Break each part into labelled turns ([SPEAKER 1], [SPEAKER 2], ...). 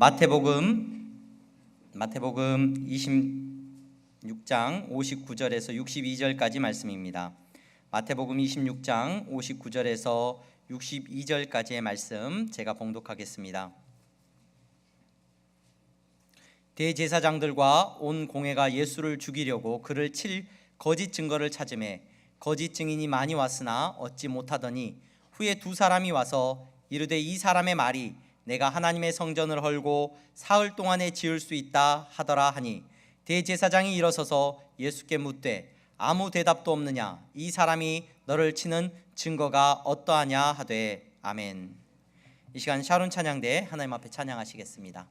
[SPEAKER 1] 마태복음 26장 59절에서 62절까지 말씀입니다. 마태복음 26장 59절에서 62절까지의 말씀 제가 봉독하겠습니다. 대제사장들과 온 공회가 예수를 죽이려고 그를 칠 거짓 증거를 찾으매 거짓 증인이 많이 왔으나 얻지 못하더니 후에 두 사람이 와서 이르되 이 사람의 말이 내가 하나님의 성전을 헐고 사흘 동안에 지을 수 있다 하더라 하니 대제사장이 일어서서 예수께 묻되 아무 대답도 없느냐 이 사람이 너를 치는 증거가 어떠하냐 하되 아멘. 이 시간 샤론 찬양대 하나님 앞에 찬양하시겠습니다.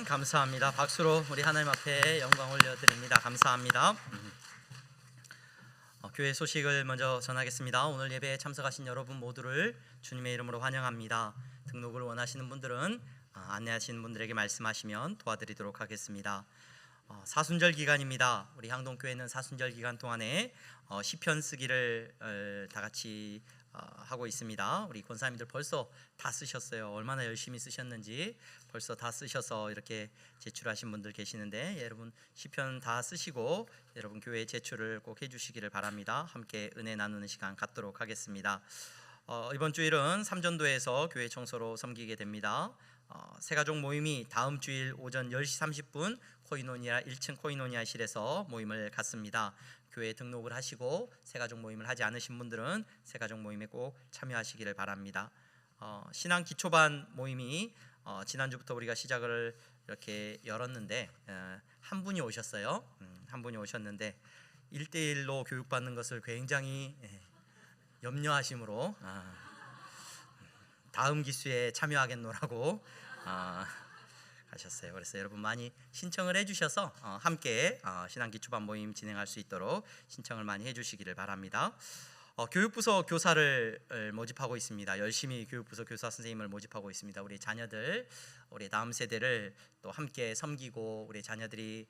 [SPEAKER 1] 감사합니다. 박수로 우리 하나님 앞에 영광 올려드립니다. 감사합니다. 교회 소식을 먼저 전하겠습니다. 오늘 예배에 참석하신 여러분 모두를 주님의 이름으로 환영합니다. 등록을 원하시는 분들은 안내하시는 분들에게 말씀하시면 도와드리도록 하겠습니다. 사순절 기간입니다. 우리 향동교회는 사순절 기간 동안에 시편 쓰기를 다 같이 하고 있습니다. 우리 권사님들 벌써 다 쓰셨어요. 얼마나 열심히 쓰셨는지 벌써 다 쓰셔서 이렇게 제출하신 분들 계시는데 여러분 시편 다 쓰시고 여러분 교회 제출을 꼭 해주시기를 바랍니다. 함께 은혜 나누는 시간 갖도록 하겠습니다. 이번 주일은 삼전도에서 교회 청소로 섬기게 됩니다. 새가족 모임이 다음 주일 오전 10시 30분 코이노니아 1층 코이노니아실에서 모임을 갖습니다. 교회에 등록을 하시고 새가족 모임을 하지 않으신 분들은 새가족 모임에 꼭 참여하시기를 바랍니다. 신앙 기초반 모임이 지난주부터 우리가 시작을 이렇게 열었는데 한 분이 오셨어요. 한 분이 오셨는데 1대1로 교육받는 것을 굉장히 염려하심으로 다음 기수에 참여하겠노라고 하셨어요. 그래서 여러분 많이 신청을 해주셔서 함께 신앙기초반 모임 진행할 수 있도록 신청을 많이 해주시기를 바랍니다. 교육부서 교사를 모집하고 있습니다. 열심히 교육부서 교사 선생님을 모집하고 있습니다. 우리 자녀들, 우리 다음 세대를 또 함께 섬기고 우리 자녀들이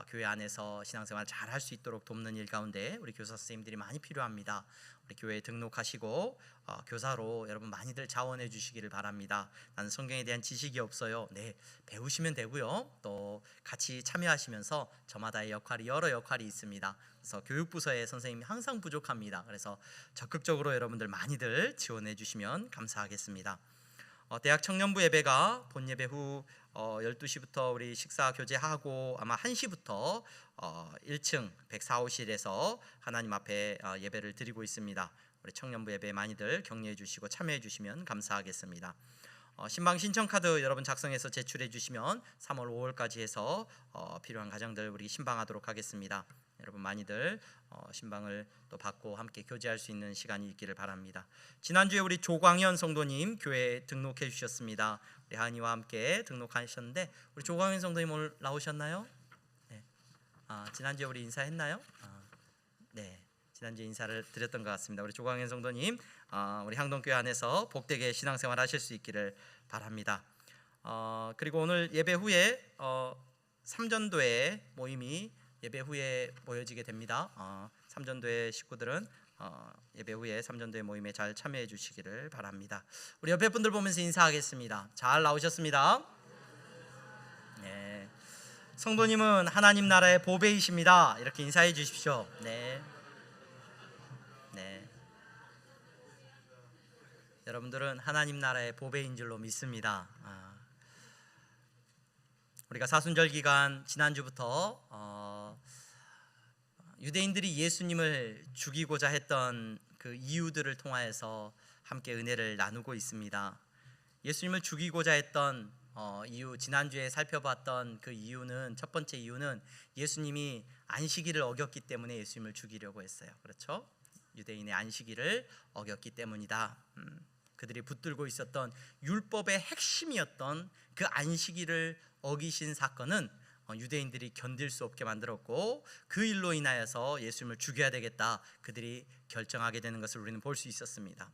[SPEAKER 1] 교회 안에서 신앙생활 잘 할 수 있도록 돕는 일 가운데 우리 교사 선생님들이 많이 필요합니다. 우리 교회에 등록하시고 교사로 여러분 많이들 자원해 주시기를 바랍니다. 나는 성경에 대한 지식이 없어요. 네, 배우시면 되고요. 또 같이 참여하시면서 저마다의 역할이 여러 역할이 있습니다. 그래서 교육부서의 선생님이 항상 부족합니다. 그래서 적극적으로 여러분들 많이들 지원해 주시면 감사하겠습니다. 대학 청년부 예배가 본 예배 후 12시부터 우리 식사 교제하고 아마 1시부터 1층 104호실에서 하나님 앞에 예배를 드리고 있습니다. 우리 청년부 예배 많이들 격려해 주시고 참여해 주시면 감사하겠습니다. 신방 신청 카드 여러분 작성해서 제출해 주시면 3월 5월까지 해서 필요한 가정들 우리 신방하도록 하겠습니다. 여러분 많이들 신방을 또 받고 함께 교제할 수 있는 시간이 있기를 바랍니다. 지난주에 우리 조광현 성도님 교회에 등록해 주셨습니다. 우리 하은이와 함께 등록하셨는데 우리 조광현 성도님 오늘 나오셨나요? 네. 지난주에 우리 인사했나요? 네. 지난주에 인사를 드렸던 것 같습니다. 우리 조광현 성도님 우리 향동교회 안에서 복되게 신앙생활 하실 수 있기를 바랍니다. 그리고 오늘 예배 후에 삼전도회 모임이 예배 후에 모여지게 됩니다. 삼전도회 식구들은 예배 후에 삼전도회 모임에 잘 참여해 주시기를 바랍니다. 우리 옆에 분들 보면서 인사하겠습니다. 잘 나오셨습니다. 네. 성도님은 하나님 나라의 보배이십니다. 이렇게 인사해 주십시오. 네. 네. 여러분들은 하나님 나라의 보배인 줄로 믿습니다. 우리가 사순절 기간 지난주부터 유대인들이 예수님을 죽이고자 했던 그 이유들을 통하여서 함께 은혜를 나누고 있습니다. 예수님을 죽이고자 했던 이유, 지난주에 살펴봤던 그 이유는, 첫 번째 이유는 예수님이 안식일을 어겼기 때문에 예수님을 죽이려고 했어요. 그렇죠? 유대인의 안식일을 어겼기 때문이다. 그들이 붙들고 있었던 율법의 핵심이었던 그 안식일을 어기신 사건은 유대인들이 견딜 수 없게 만들었고 그 일로 인하여서 예수님을 죽여야 되겠다 그들이 결정하게 되는 것을 우리는 볼 수 있었습니다.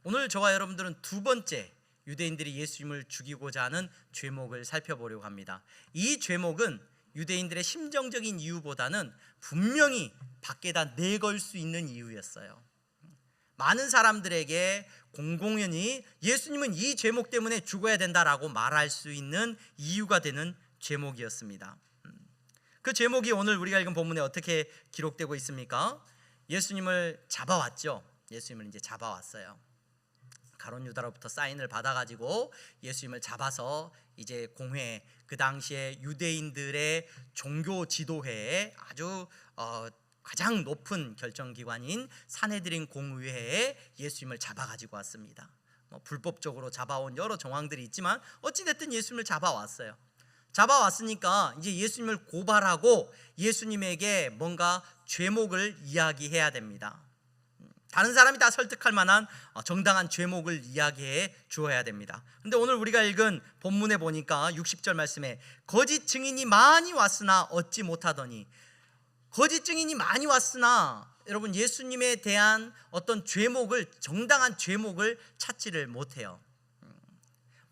[SPEAKER 1] 오늘 저와 여러분들은 두 번째 유대인들이 예수님을 죽이고자 하는 죄목을 살펴보려고 합니다. 이 죄목은 유대인들의 심정적인 이유보다는 분명히 밖에다 내걸 수 있는 이유였어요. 많은 사람들에게 공공연히 예수님은 이 죄목 때문에 죽어야 된다라고 말할 수 있는 이유가 되는 죄목이었습니다. 그 제목이 오늘 우리가 읽은 본문에 어떻게 기록되고 있습니까? 예수님을 잡아왔죠. 예수님을 이제 잡아왔어요. 가룟 유다로부터 사인을 받아가지고 예수님을 잡아서 이제 공회, 그 당시에 유대인들의 종교 지도회에 아주 가장 높은 결정기관인 산헤드린 공의회에 예수님을 잡아가지고 왔습니다. 불법적으로 잡아온 여러 정황들이 있지만 어찌됐든 예수님을 잡아왔어요. 잡아왔으니까 이제 예수님을 고발하고 예수님에게 뭔가 죄목을 이야기해야 됩니다. 다른 사람이 다 설득할 만한 정당한 죄목을 이야기해 주어야 됩니다. 그런데 오늘 우리가 읽은 본문에 보니까 60절 말씀에 거짓 증인이 많이 왔으나 얻지 못하더니, 거짓 증인이 많이 왔으나 여러분 예수님에 대한 어떤 죄목을, 정당한 죄목을 찾지를 못해요.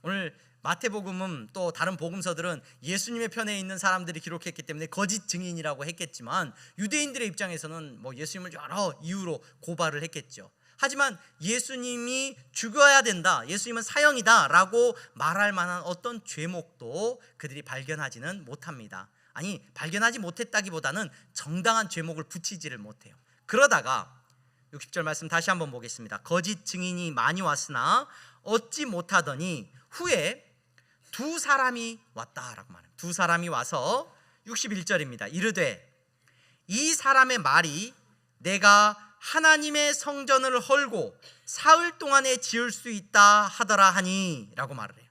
[SPEAKER 1] 오늘 마태복음은 또 다른 복음서들은 예수님의 편에 있는 사람들이 기록했기 때문에 거짓 증인이라고 했겠지만 유대인들의 입장에서는 예수님을 여러 이유로 고발을 했겠죠. 하지만 예수님이 죽어야 된다, 예수님은 사형이다 라고 말할 만한 어떤 죄목도 그들이 발견하지는 못합니다. 아니, 발견하지 못했다기보다는 정당한 죄목을 붙이지를 못해요. 그러다가 60절 말씀 다시 한번 보겠습니다. 거짓 증인이 많이 왔으나 얻지 못하더니 후에 두 사람이 왔다라고 말해요. 두 사람이 와서 61절입니다. 이르되 이 사람의 말이 내가 하나님의 성전을 헐고 사흘 동안에 지을 수 있다 하더라 하니 라고 말을 해요.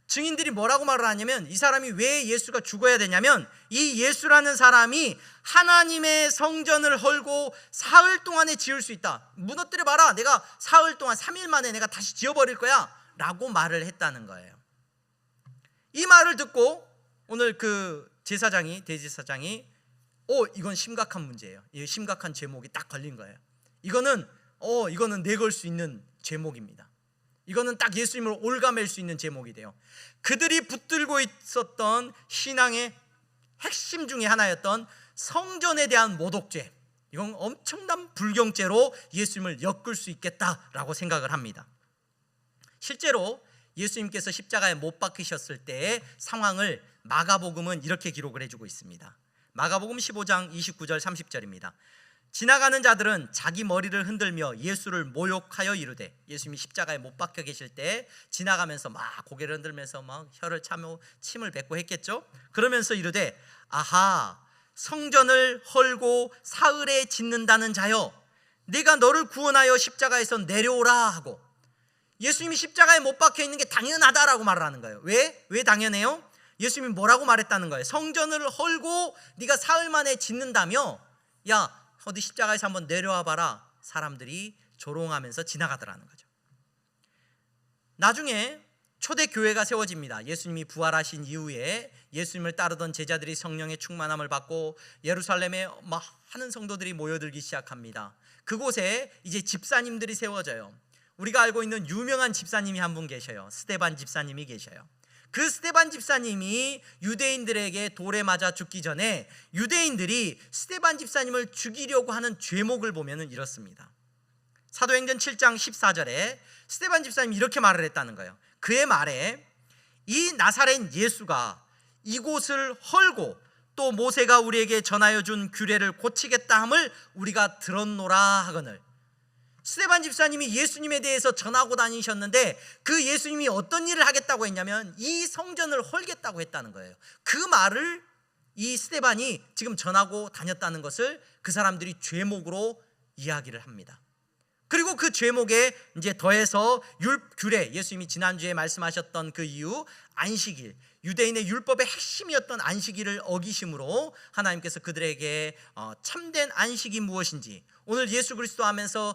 [SPEAKER 1] 증인들이 뭐라고 말을 하냐면 이 사람이 왜 예수가 죽어야 되냐면 이 예수라는 사람이 하나님의 성전을 헐고 사흘 동안에 지을 수 있다. 무너뜨려 봐라. 내가 사흘 동안 3일 만에 내가 다시 지어버릴 거야 라고 말을 했다는 거예요. 이 말을 듣고 오늘 그 제사장이 대제사장이 이건 심각한 문제예요. 이 심각한 제목이 딱 걸린 거예요. 이거는 내걸 수 있는 제목입니다. 이거는 딱 예수님을 올가맬 수 있는 제목이 돼요. 그들이 붙들고 있었던 신앙의 핵심 중에 하나였던 성전에 대한 모독죄, 이건 엄청난 불경죄로 예수님을 엮을 수 있겠다라고 생각을 합니다. 실제로 예수님께서 십자가에 못 박히셨을 때의 상황을 마가복음은 이렇게 기록을 해주고 있습니다. 마가복음 15장 29절 30절입니다. 지나가는 자들은 자기 머리를 흔들며 예수를 모욕하여 이르되, 예수님이 십자가에 못 박혀 계실 때 지나가면서 막 고개를 흔들면서 막 혀를 차며 침을 뱉고 했겠죠. 그러면서 이르되, 아하, 성전을 헐고 사흘에 짓는다는 자여, 내가 너를 구원하여 십자가에서 내려오라 하고, 예수님이 십자가에 못 박혀 있는 게 당연하다라고 말을 하는 거예요. 왜 당연해요? 예수님이 뭐라고 말했다는 거예요? 성전을 헐고 네가 사흘 만에 짓는다며, 야 어디 십자가에서 한번 내려와 봐라. 사람들이 조롱하면서 지나가더라는 거죠. 나중에 초대교회가 세워집니다. 예수님이 부활하신 이후에 예수님을 따르던 제자들이 성령의 충만함을 받고 예루살렘에 많은 성도들이 모여들기 시작합니다. 그곳에 이제 집사님들이 세워져요. 우리가 알고 있는 유명한 집사님이 한 분 계셔요. 스데반 집사님이 계셔요. 그 스데반 집사님이 유대인들에게 돌에 맞아 죽기 전에 유대인들이 스데반 집사님을 죽이려고 하는 죄목을 보면 이렇습니다. 사도행전 7장 14절에 스데반 집사님이 이렇게 말을 했다는 거예요. 그의 말에 이 나사렛 예수가 이곳을 헐고 또 모세가 우리에게 전하여 준 규례를 고치겠다 함을 우리가 들었노라 하거늘. 스데반 집사님이 예수님에 대해서 전하고 다니셨는데 그 예수님이 어떤 일을 하겠다고 했냐면 이 성전을 헐겠다고 했다는 거예요. 그 말을 이 스데반이 지금 전하고 다녔다는 것을 그 사람들이 죄목으로 이야기를 합니다. 그리고 그 죄목에 이제 더해서 규례, 예수님이 지난주에 말씀하셨던 그 이유, 안식일, 유대인의 율법의 핵심이었던 안식일을 어기심으로 하나님께서 그들에게 참된 안식이 무엇인지, 오늘 예수 그리스도 하면서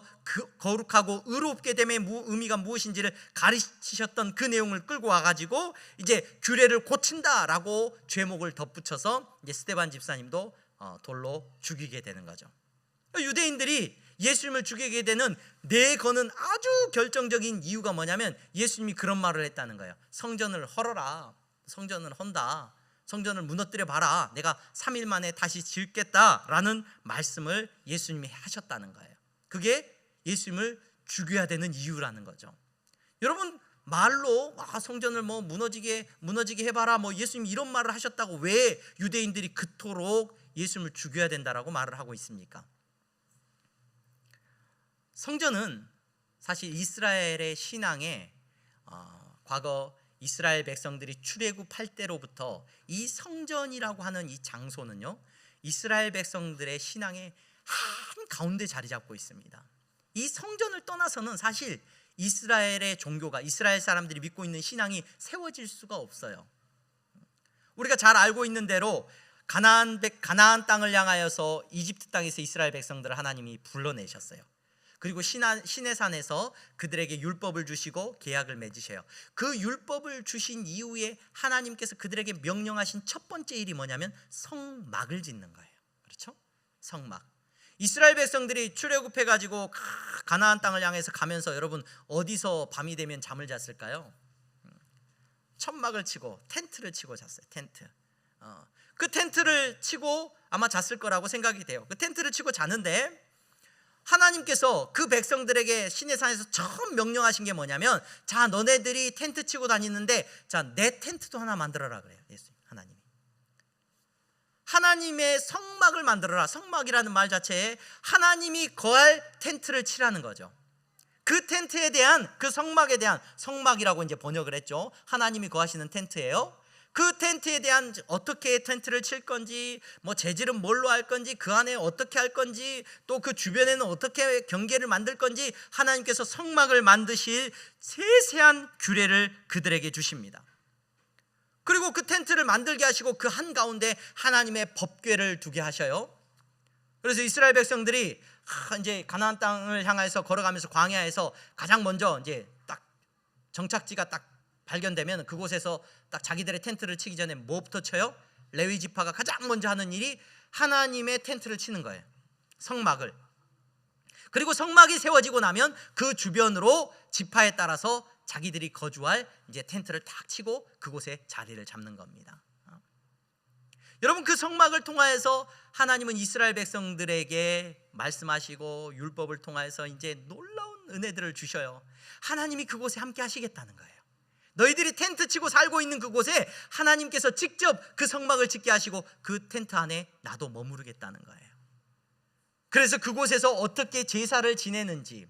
[SPEAKER 1] 거룩하고 의롭게 됨의 의미가 무엇인지를 가르치셨던 그 내용을 끌고 와가지고 이제 규례를 고친다라고 죄목을 덧붙여서 이제 스데반 집사님도 돌로 죽이게 되는 거죠. 유대인들이 예수님을 죽이게 되는 내거는 아주 결정적인 이유가 뭐냐면 예수님이 그런 말을 했다는 거예요. 성전을 헐어라. 성전을 헌다. 성전을 무너뜨려 봐라. 내가 3일 만에 다시 지을겠다라는 말씀을 예수님이 하셨다는 거예요. 그게 예수님을 죽여야 되는 이유라는 거죠. 여러분, 말로 성전을 무너지게 해봐라 예수님이 이런 말을 하셨다고 왜 유대인들이 그토록 예수님을 죽여야 된다라고 말을 하고 있습니까? 성전은 사실 이스라엘의 신앙에 과거 이스라엘 백성들이 출애굽할 때로부터 이 성전이라고 하는 이 장소는요, 이스라엘 백성들의 신앙의 한 가운데 자리 잡고 있습니다. 이 성전을 떠나서는 사실 이스라엘의 종교가, 이스라엘 사람들이 믿고 있는 신앙이 세워질 수가 없어요. 우리가 잘 알고 있는 대로 가나안 땅을 향하여서 이집트 땅에서 이스라엘 백성들을 하나님이 불러내셨어요. 그리고 시내산에서 그들에게 율법을 주시고 계약을 맺으셔요. 그 율법을 주신 이후에 하나님께서 그들에게 명령하신 첫 번째 일이 뭐냐면 성막을 짓는 거예요. 그렇죠? 성막. 이스라엘 백성들이 출애굽해가지고 가나안 땅을 향해서 가면서 여러분 어디서 밤이 되면 잠을 잤을까요? 천막을 치고 텐트를 치고 잤어요. 텐트. 그 텐트를 치고 아마 잤을 거라고 생각이 돼요. 그 텐트를 치고 자는데 하나님께서 그 백성들에게 시내산에서 처음 명령하신 게 뭐냐면, 자, 너네들이 텐트 치고 다니는데 자, 내 텐트도 하나 만들어라 그래요. 예수님, 하나님이. 하나님의 성막을 만들어라. 성막이라는 말 자체에 하나님이 거할 텐트를 치라는 거죠. 그 텐트에 대한, 그 성막에 대한, 성막이라고 이제 번역을 했죠. 하나님이 거하시는 텐트예요. 그 텐트에 대한, 어떻게 텐트를 칠 건지, 재질은 뭘로 할 건지, 그 안에 어떻게 할 건지, 또 그 주변에는 어떻게 경계를 만들 건지 하나님께서 성막을 만드실 세세한 규례를 그들에게 주십니다. 그리고 그 텐트를 만들게 하시고 그 한가운데 하나님의 법궤를 두게 하셔요. 그래서 이스라엘 백성들이 이제 가나안 땅을 향해서 걸어가면서 광야에서 가장 먼저 이제 딱 정착지가 딱 발견되면 그곳에서 딱 자기들의 텐트를 치기 전에 뭐부터 쳐요? 레위 지파가 가장 먼저 하는 일이 하나님의 텐트를 치는 거예요. 성막을. 그리고 성막이 세워지고 나면 그 주변으로 지파에 따라서 자기들이 거주할 이제 텐트를 딱 치고 그곳에 자리를 잡는 겁니다. 여러분, 그 성막을 통하여서 하나님은 이스라엘 백성들에게 말씀하시고 율법을 통하여서 이제 놀라운 은혜들을 주셔요. 하나님이 그곳에 함께 하시겠다는 거예요. 너희들이 텐트 치고 살고 있는 그곳에 하나님께서 직접 그 성막을 짓게 하시고 그 텐트 안에 나도 머무르겠다는 거예요. 그래서 그곳에서 어떻게 제사를 지내는지,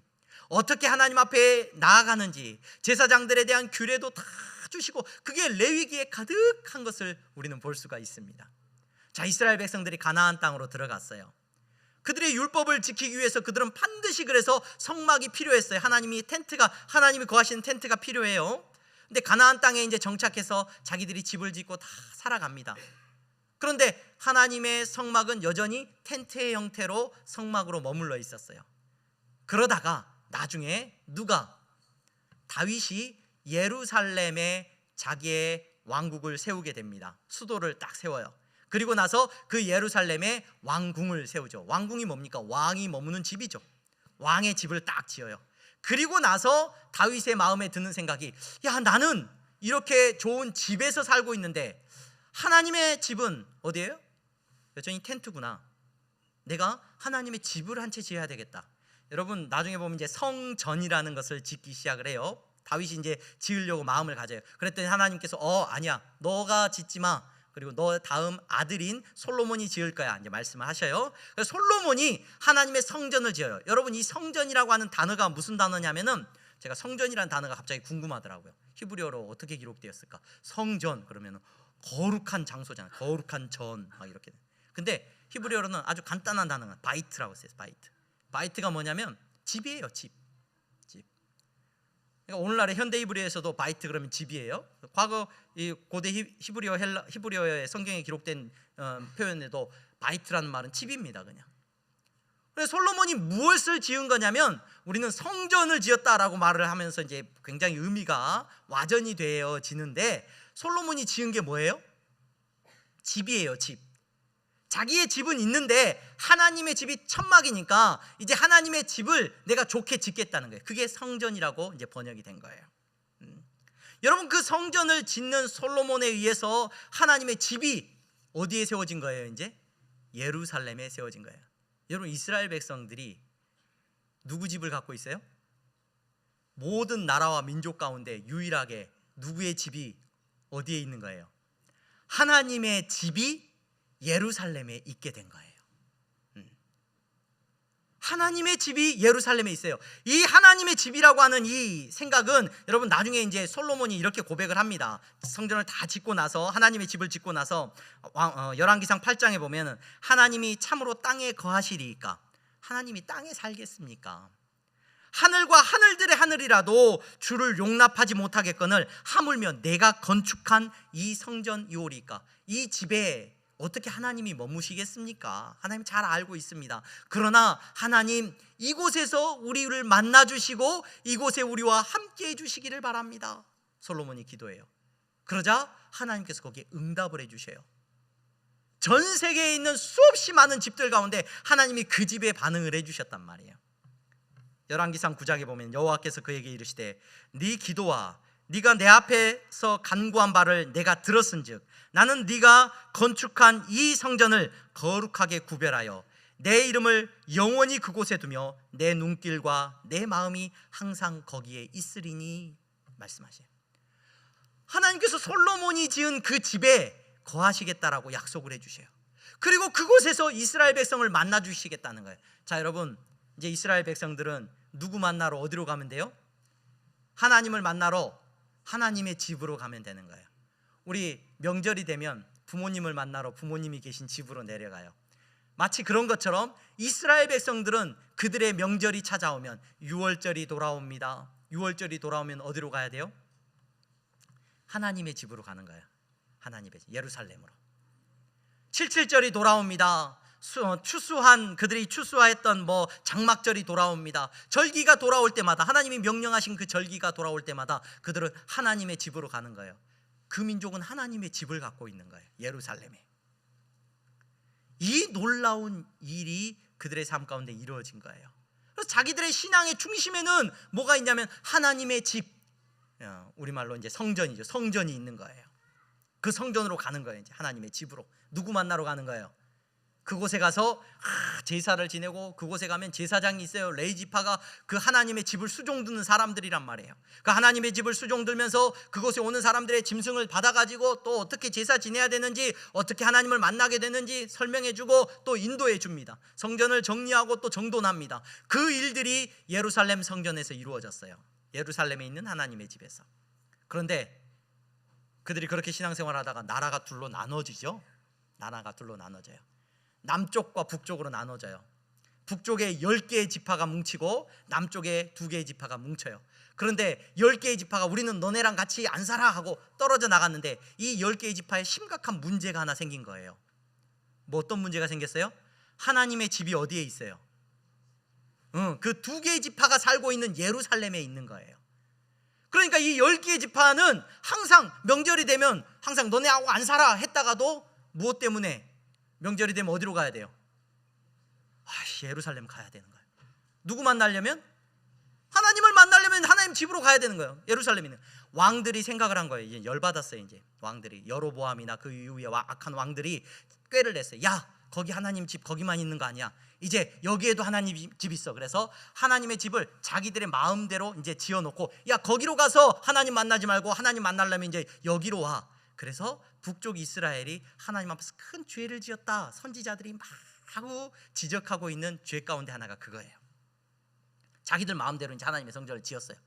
[SPEAKER 1] 어떻게 하나님 앞에 나아가는지 제사장들에 대한 규례도 다 주시고 그게 레위기에 가득한 것을 우리는 볼 수가 있습니다. 자, 이스라엘 백성들이 가나안 땅으로 들어갔어요. 그들의 율법을 지키기 위해서 그들은 반드시 그래서 성막이 필요했어요. 하나님이 거하시는 텐트가 필요해요. 근데 가나안 땅에 이제 정착해서 자기들이 집을 짓고 다 살아갑니다. 그런데 하나님의 성막은 여전히 텐트의 형태로 성막으로 머물러 있었어요. 그러다가 나중에 다윗이 예루살렘에 자기의 왕국을 세우게 됩니다. 수도를 딱 세워요. 그리고 나서 그 예루살렘에 왕궁을 세우죠. 왕궁이 뭡니까? 왕이 머무는 집이죠. 왕의 집을 딱 지어요. 그리고 나서 다윗의 마음에 드는 생각이, 야, 나는 이렇게 좋은 집에서 살고 있는데 하나님의 집은 어디예요? 여전히 텐트구나. 내가 하나님의 집을 한 채 지어야 되겠다. 여러분, 나중에 보면 이제 성전이라는 것을 짓기 시작을 해요. 다윗이 이제 지으려고 마음을 가져요. 그랬더니 하나님께서 아니야, 너가 짓지 마. 그리고 너 다음 아들인 솔로몬이 지을 거야, 이제 말씀을 하셔요. 그래서 솔로몬이 하나님의 성전을 지어요. 여러분, 이 성전이라고 하는 단어가 무슨 단어냐면은, 제가 성전이라는 단어가 갑자기 궁금하더라고요. 히브리어로 어떻게 기록되었을까? 성전 그러면 거룩한 장소잖아요. 거룩한 전 막 이렇게. 근데 히브리어로는 아주 간단한 단어가 바이트라고 써요. 바이트가 뭐냐면 집이에요. 집. 그러니까 오늘날의 현대 히브리어에서도 바이트 그러면 집이에요. 과거 이 고대 히브리어의 성경에 기록된 표현에도 바이트라는 말은 집입니다. 그냥. 그래서 솔로몬이 무엇을 지은 거냐면, 우리는 성전을 지었다라고 말을 하면서 이제 굉장히 의미가 와전이 되어지는데, 솔로몬이 지은 게 뭐예요? 집이에요. 집. 자기의 집은 있는데 하나님의 집이 천막이니까 이제 하나님의 집을 내가 좋게 짓겠다는 거예요. 그게 성전이라고 이제 번역이 된 거예요. 여러분, 그 성전을 짓는 솔로몬에 의해서 하나님의 집이 어디에 세워진 거예요? 이제 예루살렘에 세워진 거예요. 여러분, 이스라엘 백성들이 누구 집을 갖고 있어요? 모든 나라와 민족 가운데 유일하게 누구의 집이 어디에 있는 거예요? 하나님의 집이 예루살렘에 있게 된 거예요. 하나님의 집이 예루살렘에 있어요. 이 하나님의 집이라고 하는 이 생각은, 여러분, 나중에 이제 솔로몬이 이렇게 고백을 합니다. 성전을 다 짓고 나서, 하나님의 집을 짓고 나서 열왕기상 8장에 보면, 하나님이 참으로 땅에 거하시리이까? 하나님이 땅에 살겠습니까? 하늘과 하늘들의 하늘이라도 주를 용납하지 못하겠거늘 하물며 내가 건축한 이 성전이오리까? 이 집에 어떻게 하나님이 머무시겠습니까? 하나님 잘 알고 있습니다. 그러나 하나님, 이곳에서 우리를 만나주시고 이곳에 우리와 함께 해주시기를 바랍니다. 솔로몬이 기도해요. 그러자 하나님께서 거기에 응답을 해주셔요. 전 세계에 있는 수없이 많은 집들 가운데 하나님이 그 집에 반응을 해주셨단 말이에요. 열왕기상 9장에 보면 여호와께서 그에게 이르시되, 네 기도와 네가 내 앞에서 간구한 바를 내가 들었은즉 나는 네가 건축한 이 성전을 거룩하게 구별하여 내 이름을 영원히 그곳에 두며 내 눈길과 내 마음이 항상 거기에 있으리니 말씀하세요. 하나님께서 솔로몬이 지은 그 집에 거하시겠다라고 약속을 해주셔요. 그리고 그곳에서 이스라엘 백성을 만나 주시겠다는 거예요. 자, 여러분, 이제 이스라엘 백성들은 누구 만나러 어디로 가면 돼요? 하나님을 만나러 하나님의 집으로 가면 되는 거예요. 우리 명절이 되면 부모님을 만나러 부모님이 계신 집으로 내려가요. 마치 그런 것처럼 이스라엘 백성들은 그들의 명절이 찾아오면, 유월절이 돌아옵니다. 유월절이 돌아오면 어디로 가야 돼요? 하나님의 집으로 가는 거예요. 하나님의 예루살렘으로. 7.7절이 돌아옵니다. 추수한 그들이 추수하였던 장막절이 돌아옵니다. 절기가 돌아올 때마다, 하나님이 명령하신 그 절기가 돌아올 때마다 그들은 하나님의 집으로 가는 거예요. 그 민족은 하나님의 집을 갖고 있는 거예요. 예루살렘에. 이 놀라운 일이 그들의 삶 가운데 이루어진 거예요. 그래서 자기들의 신앙의 중심에는 뭐가 있냐면 하나님의 집, 우리말로 이제 성전이죠. 성전이 있는 거예요. 그 성전으로 가는 거예요. 이제 하나님의 집으로. 누구 만나러 가는 거예요? 그곳에 가서 제사를 지내고, 그곳에 가면 제사장이 있어요. 레위 지파가 그 하나님의 집을 수종드는 사람들이란 말이에요. 그 하나님의 집을 수종들면서 그곳에 오는 사람들의 짐승을 받아가지고 또 어떻게 제사 지내야 되는지, 어떻게 하나님을 만나게 되는지 설명해주고 또 인도해 줍니다. 성전을 정리하고 또 정돈합니다. 그 일들이 예루살렘 성전에서 이루어졌어요. 예루살렘에 있는 하나님의 집에서. 그런데 그들이 그렇게 신앙생활을 하다가 나라가 둘로 나눠지죠. 나라가 둘로 나눠져요. 남쪽과 북쪽으로 나눠져요. 북쪽에 10개의 지파가 뭉치고 남쪽에 2개의 지파가 뭉쳐요. 그런데 10개의 지파가 우리는 너네랑 같이 안 살아 하고 떨어져 나갔는데, 이 10개의 지파에 심각한 문제가 하나 생긴 거예요. 어떤 문제가 생겼어요? 하나님의 집이 어디에 있어요? 그 2개의 지파가 살고 있는 예루살렘에 있는 거예요. 그러니까 이 10개의 지파는 항상 명절이 되면 항상 너네하고 안 살아 했다가도 무엇 때문에 명절이 되면 어디로 가야 돼요? 예루살렘 가야 되는 거예요. 누구 만나려면? 하나님을 만나려면 하나님 집으로 가야 되는 거예요. 예루살렘에 있는 왕들이 생각을 한 거예요. 이제 열받았어요. 이제 왕들이, 여로보암이나 그 이후에 악한 왕들이 꾀를 냈어요. 야, 거기 하나님 집 거기만 있는 거 아니야. 이제 여기에도 하나님 집 있어. 그래서 하나님의 집을 자기들의 마음대로 이제 지어놓고, 야, 거기로 가서 하나님 만나지 말고 하나님 만나려면 이제 여기로 와. 그래서 북쪽 이스라엘이 하나님 앞에서 큰 죄를 지었다. 선지자들이 막 하고 지적하고 있는 죄 가운데 하나가 그거예요. 자기들 마음대로 이제 하나님의 성전을 지었어요.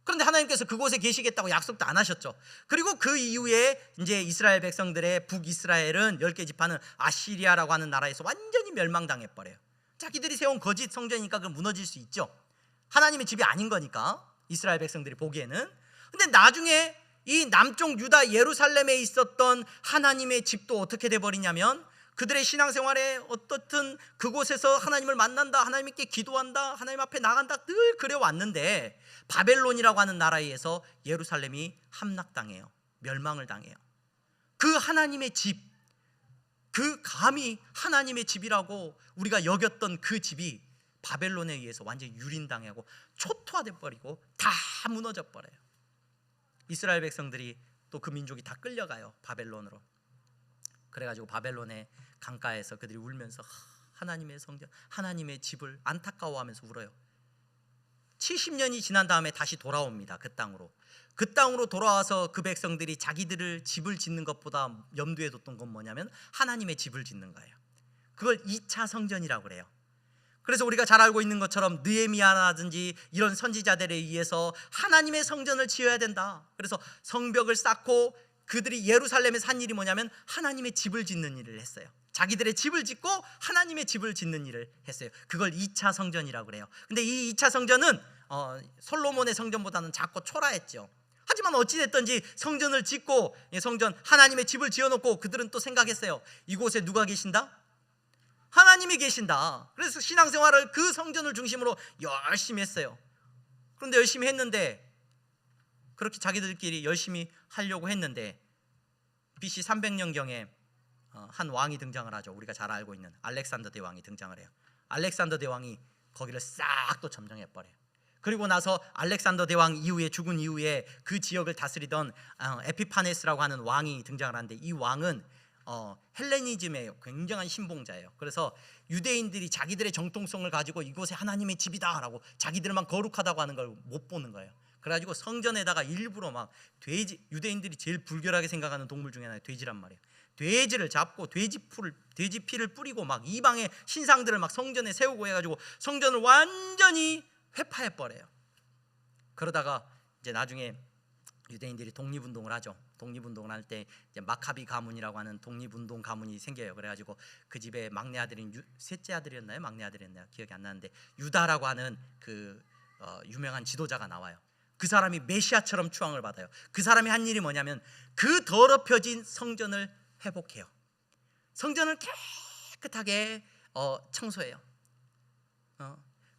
[SPEAKER 1] 그런데 하나님께서 그곳에 계시겠다고 약속도 안 하셨죠. 그리고 그 이후에 이제 이스라엘 백성들의 북이스라엘은 10개 지파는 아시리아라고 하는 나라에서 완전히 멸망당해 버려요. 자기들이 세운 거짓 성전이니까 그 무너질 수 있죠. 하나님의 집이 아닌 거니까 이스라엘 백성들이 보기에는. 근데 나중에 이 남쪽 유다 예루살렘에 있었던 하나님의 집도 어떻게 돼버리냐면, 그들의 신앙생활에 어떻든 그곳에서 하나님을 만난다, 하나님께 기도한다, 하나님 앞에 나간다 늘 그래왔는데, 바벨론이라고 하는 나라에 의해서 예루살렘이 함락당해요. 멸망을 당해요. 그 하나님의 집, 그 감히 하나님의 집이라고 우리가 여겼던 그 집이 바벨론에 의해서 완전히 유린당하고 초토화돼 버리고 다 무너져 버려요. 이스라엘 백성들이 또 그 민족이 다 끌려가요. 바벨론으로. 그래가지고 바벨론의 강가에서 그들이 울면서 하나님의 성전, 하나님의 집을 안타까워하면서 울어요. 70년이 지난 다음에 다시 돌아옵니다. 그 땅으로. 그 땅으로 돌아와서 그 백성들이 자기들을 집을 짓는 것보다 염두에 뒀던 건 뭐냐면 하나님의 집을 짓는 거예요. 그걸 2차 성전이라고 그래요. 그래서 우리가 잘 알고 있는 것처럼 느헤미야라든지 이런 선지자들에 의해서 하나님의 성전을 지어야 된다. 그래서 성벽을 쌓고 그들이 예루살렘에 산 일이 뭐냐면 하나님의 집을 짓는 일을 했어요. 자기들의 집을 짓고 하나님의 집을 짓는 일을 했어요. 그걸 2차 성전이라고 그래요. 근데 이 2차 성전은 솔로몬의 성전보다는 작고 초라했죠. 하지만 어찌됐든지 성전을 짓고, 성전 하나님의 집을 지어놓고 그들은 또 생각했어요. 이곳에 누가 계신다? 하나님이 계신다. 그래서 신앙생활을 그 성전을 중심으로 열심히 했어요. 그런데 열심히 했는데, 그렇게 자기들끼리 열심히 하려고 했는데 BC 300년경에 한 왕이 등장을 하죠. 우리가 잘 알고 있는 알렉산더 대왕이 등장을 해요. 알렉산더 대왕이 거기를 싹 또 점령해버려요. 그리고 나서 알렉산더 대왕 이후에, 죽은 이후에 그 지역을 다스리던 에피파네스라고 하는 왕이 등장을 하는데, 이 왕은 헬레니즘의 굉장한 신봉자예요. 그래서 유대인들이 자기들의 정통성을 가지고 이곳에 하나님의 집이다라고 자기들만 거룩하다고 하는 걸 못 보는 거예요. 그래가지고 성전에다가 일부러 막 돼지, 유대인들이 제일 불결하게 생각하는 동물 중에 하나가 돼지란 말이에요. 돼지를 잡고 돼지 피를 뿌리고 막 이방의 신상들을 막 성전에 세우고 해가지고 성전을 완전히 회파해 버려요. 그러다가 이제 나중에 유대인들이 독립운동을 하죠. 독립운동을 할 때 이제 마카비 가문이라고 하는 독립운동 가문이 생겨요. 그래가지고 그 집에 막내 아들인 셋째 아들이었나요? 막내 아들이었나요? 기억이 안 나는데 유다라고 하는 그 유명한 지도자가 나와요. 그 사람이 메시아처럼 추앙을 받아요. 그 사람이 한 일이 뭐냐면 그 더럽혀진 성전을 회복해요. 성전을 깨끗하게 청소해요.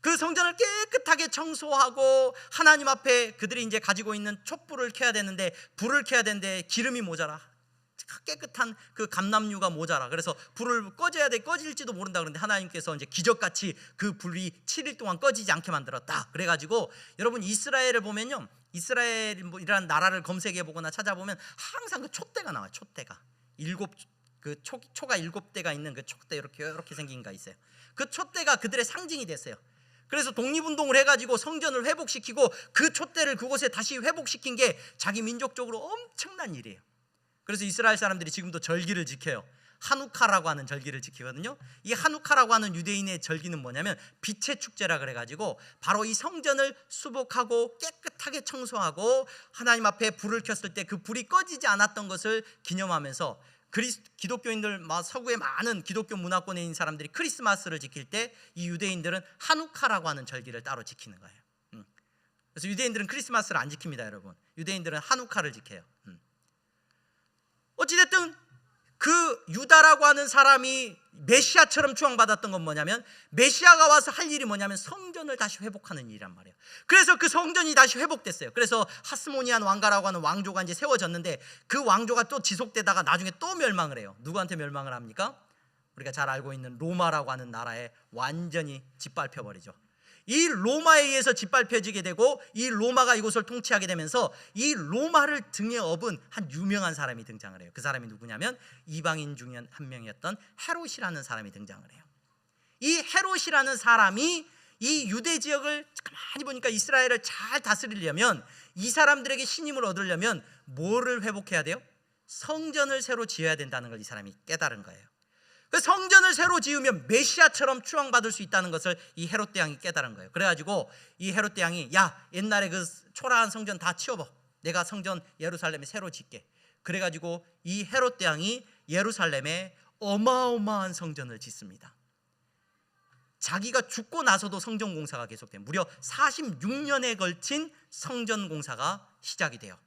[SPEAKER 1] 그 성전을 깨끗하게 청소하고 하나님 앞에 그들이 이제 가지고 있는 촛불을 켜야 되는데 불을 켜야 되는데 기름이 모자라. 깨끗한 그 감람유가 모자라. 그래서 불을 꺼져야 돼. 꺼질지도 모른다. 그런데 하나님께서 이제 기적같이 그 불이 7일 동안 꺼지지 않게 만들었다. 그래가지고 여러분 이스라엘을 보면요, 이스라엘이라는 나라를 검색해 보거나 찾아보면 항상 그 촛대가 나와요. 촛대가 초가 7대가 있는 그 촛대 이렇게 생긴 게 있어요. 그 촛대가 그들의 상징이 됐어요. 그래서 독립운동을 해가지고 성전을 회복시키고 그 촛대를 그곳에 다시 회복시킨 게 자기 민족적으로 엄청난 일이에요. 그래서 이스라엘 사람들이 지금도 절기를 지켜요. 하누카라고 하는 절기를 지키거든요. 이 하누카라고 하는 유대인의 절기는 뭐냐면 빛의 축제라 그래가지고 바로 이 성전을 수복하고 깨끗하게 청소하고 하나님 앞에 불을 켰을 때 그 불이 꺼지지 않았던 것을 기념하면서 기독교인들, 서구의 많은 기독교 문화권에 있는 사람들이 크리스마스를 지킬 때 이 유대인들은 하누카라고 하는 절기를 따로 지키는 거예요. 그래서 유대인들은 크리스마스를 안 지킵니다, 여러분. 유대인들은 하누카를 지켜요. 어찌됐든 그 유다라고 하는 사람이 메시아처럼 추앙받았던 건 뭐냐면 메시아가 와서 할 일이 뭐냐면 성전을 다시 회복하는 일이란 말이에요. 그래서 그 성전이 다시 회복됐어요. 그래서 하스모니안 왕가라고 하는 왕조가 이제 세워졌는데 그 왕조가 또 지속되다가 나중에 또 멸망을 해요. 누구한테 멸망을 합니까? 우리가 잘 알고 있는 로마라고 하는 나라에 완전히 짓밟혀 버리죠. 이 로마에 의해서 짓밟혀지게 되고 이 로마가 이곳을 통치하게 되면서 이 로마를 등에 업은 한 유명한 사람이 등장을 해요. 그 사람이 누구냐면 이방인 중에 한 명이었던 헤롯이라는 사람이 등장을 해요. 이 헤롯이라는 사람이 이 유대 지역을 가만히 보니까 이스라엘을 잘 다스리려면 이 사람들에게 신임을 얻으려면 뭐를 회복해야 돼요? 성전을 새로 지어야 된다는 걸 이 사람이 깨달은 거예요. 그 성전을 새로 지으면 메시아처럼 추앙받을 수 있다는 것을 이 헤롯 대왕이 깨달은 거예요. 그래가지고 이 헤롯 대왕이 야, 옛날에 그 초라한 성전 다 치워봐. 내가 성전 예루살렘에 새로 짓게. 그래가지고 이 헤롯 대왕이 예루살렘에 어마어마한 성전을 짓습니다. 자기가 죽고 나서도 성전 공사가 계속돼요. 무려 46년에 걸친 성전 공사가 시작이 돼요.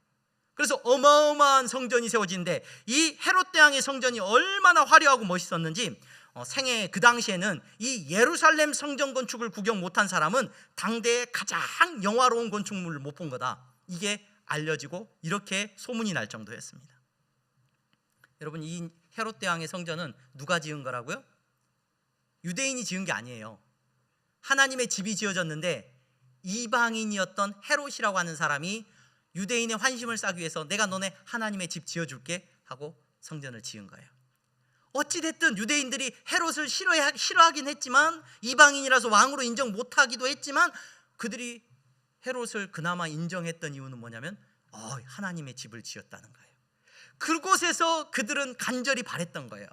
[SPEAKER 1] 그래서 어마어마한 성전이 세워지는데 이 헤롯 대왕의 성전이 얼마나 화려하고 멋있었는지 생애 그 당시에는 이 예루살렘 성전 건축을 구경 못한 사람은 당대의 가장 영화로운 건축물을 못 본 거다. 이게 알려지고 이렇게 소문이 날 정도였습니다. 여러분, 이 헤롯 대왕의 성전은 누가 지은 거라고요? 유대인이 지은 게 아니에요. 하나님의 집이 지어졌는데 이방인이었던 헤롯이라고 하는 사람이 유대인의 환심을 사기 위해서 내가 너네 하나님의 집 지어줄게 하고 성전을 지은 거예요. 어찌됐든 유대인들이 헤롯을 싫어하긴 했지만 이방인이라서 왕으로 인정 못하기도 했지만 그들이 헤롯을 그나마 인정했던 이유는 뭐냐면 하나님의 집을 지었다는 거예요. 그곳에서 그들은 간절히 바랬던 거예요.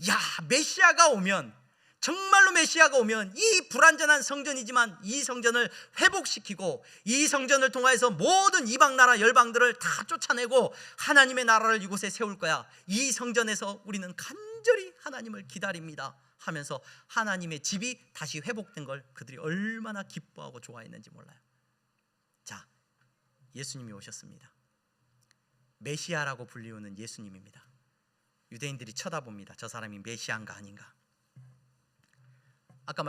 [SPEAKER 1] 야, 메시아가 오면, 정말로 메시아가 오면 이 불완전한 성전이지만 이 성전을 회복시키고 이 성전을 통해서 모든 이방 나라 열방들을 다 쫓아내고 하나님의 나라를 이곳에 세울 거야. 이 성전에서 우리는 간절히 하나님을 기다립니다 하면서 하나님의 집이 다시 회복된 걸 그들이 얼마나 기뻐하고 좋아했는지 몰라요. 자, 예수님이 오셨습니다. 메시아라고 불리우는 예수님입니다. 유대인들이 쳐다봅니다. 저 사람이 메시아인가 아닌가. 아까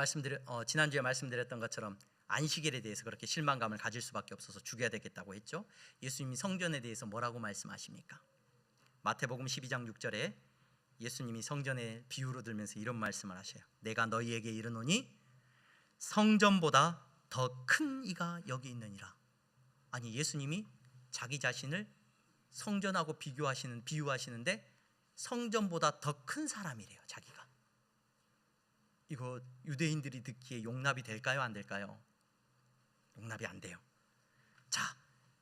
[SPEAKER 1] 지난주에 말씀드렸던 것처럼 안식일에 대해서 그렇게 실망감을 가질 수밖에 없어서 죽여야 되겠다고 했죠. 예수님이 성전에 대해서 뭐라고 말씀하십니까? 마태복음 12장 6절에 예수님이 성전의 비유로 들면서 이런 말씀을 하셔요. 내가 너희에게 이르노니 성전보다 더 큰 이가 여기 있느니라. 아니, 예수님이 자기 자신을 성전하고 비유하시는데 성전보다 더 큰 사람이래요, 자기가. 이거 유대인들이 듣기에 용납이 될까요, 안 될까요? 용납이 안 돼요. 자,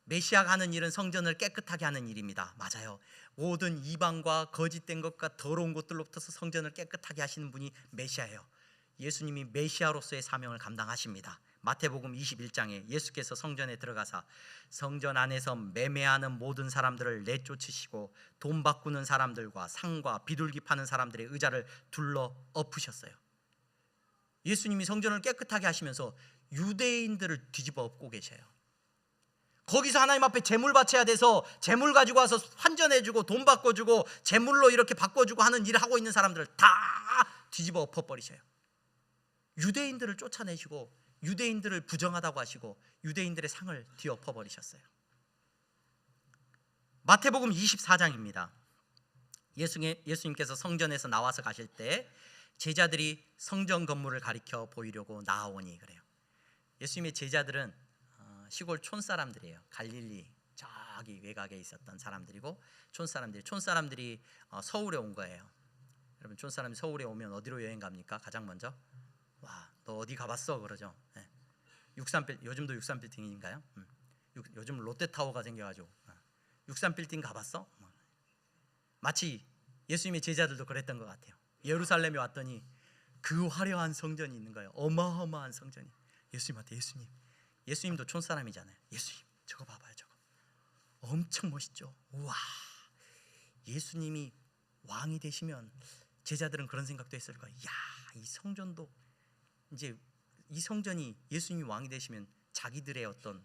[SPEAKER 1] 메시아가 하는 일은 성전을 깨끗하게 하는 일입니다. 맞아요. 모든 이방과 거짓된 것과 더러운 것들로부터 성전을 깨끗하게 하시는 분이 메시아예요. 예수님이 메시아로서의 사명을 감당하십니다. 마태복음 21장에 예수께서 성전에 들어가사 성전 안에서 매매하는 모든 사람들을 내쫓으시고 돈 바꾸는 사람들과 상과 비둘기 파는 사람들의 의자를 둘러 엎으셨어요. 예수님이 성전을 깨끗하게 하시면서 유대인들을 뒤집어 엎고 계셔요. 거기서 하나님 앞에 제물 바쳐야 돼서 제물 가지고 와서 환전해주고 돈 바꿔주고 제물로 이렇게 바꿔주고 하는 일을 하고 있는 사람들을 다 뒤집어 엎어버리셔요. 유대인들을 쫓아내시고 유대인들을 부정하다고 하시고 유대인들의 상을 뒤엎어버리셨어요. 마태복음 24장입니다. 예수님께서 성전에서 나와서 가실 때 제자들이 성전 건물을 가리켜 보이려고 나아오니 그래요. 예수님의 제자들은 시골 촌사람들이에요. 갈릴리 저기 외곽에 있었던 사람들이고 촌사람들이 서울에 온 거예요. 여러분 촌사람이 서울에 오면 어디로 여행 갑니까? 가장 먼저 와, 너 어디 가봤어? 그러죠. 네. 요즘도 63빌딩인가요? 요즘 롯데타워가 생겨가지고 63빌딩 가봤어? 마치 예수님의 제자들도 그랬던 것 같아요. 예루살렘에 왔더니 그 화려한 성전이 있는 거예요. 어마어마한 성전이. 예수님한테 예수님도 촌사람이잖아요. 예수님 저거 봐봐요. 저거 엄청 멋있죠. 우와, 예수님이 왕이 되시면 제자들은 그런 생각도 했을 거예요. 야, 이 성전도 이제 이 성전이 예수님이 왕이 되시면 자기들의 어떤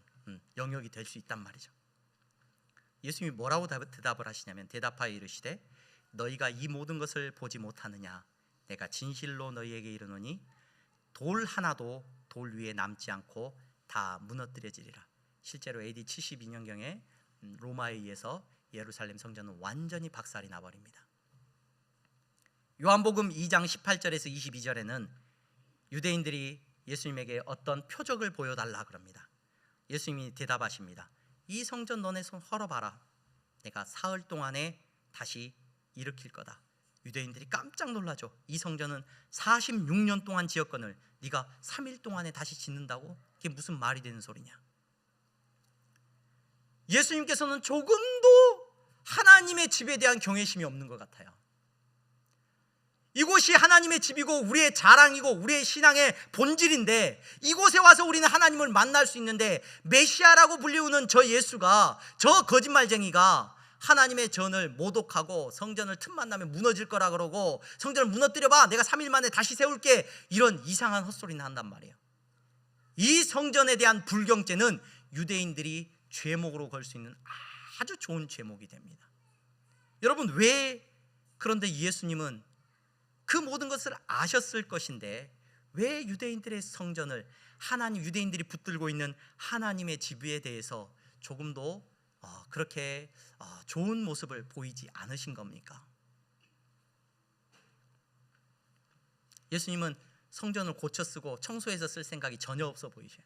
[SPEAKER 1] 영역이 될 수 있단 말이죠. 예수님이 뭐라고 대답을 하시냐면 대답하여 이르시되 너희가 이 모든 것을 보지 못하느냐? 내가 진실로 너희에게 이르노니 돌 하나도 돌 위에 남지 않고 다 무너뜨려지리라. 실제로 AD 72년경에 로마에 의해서 예루살렘 성전은 완전히 박살이 나버립니다. 요한복음 2장 18절에서 22절에는 유대인들이 예수님에게 어떤 표적을 보여달라 그럽니다. 예수님이 대답하십니다. 이 성전 너네 손 헐어봐라. 내가 사흘 동안에 다시 일으킬 거다. 유대인들이 깜짝 놀라죠. 이 성전은 46년 동안 지었건을 네가 3일 동안에 다시 짓는다고? 이게 무슨 말이 되는 소리냐? 예수님께서는 조금도 하나님의 집에 대한 경외심이 없는 것 같아요. 이곳이 하나님의 집이고 우리의 자랑이고 우리의 신앙의 본질인데 이곳에 와서 우리는 하나님을 만날 수 있는데 메시아라고 불리우는 저 예수가, 저 거짓말쟁이가 하나님의 전을 모독하고 성전을 틈만 나면 무너질 거라 그러고 성전을 무너뜨려봐 내가 3일 만에 다시 세울게 이런 이상한 헛소리는 한단 말이에요. 이 성전에 대한 불경죄는 유대인들이 죄목으로 걸 수 있는 아주 좋은 죄목이 됩니다. 여러분 왜 그런데 예수님은 그 모든 것을 아셨을 것인데 왜 유대인들의 성전을 유대인들이 붙들고 있는 하나님의 집에 대해서 조금도 그렇게 좋은 모습을 보이지 않으신 겁니까? 예수님은 성전을 고쳐 쓰고 청소해서 쓸 생각이 전혀 없어 보이셔요.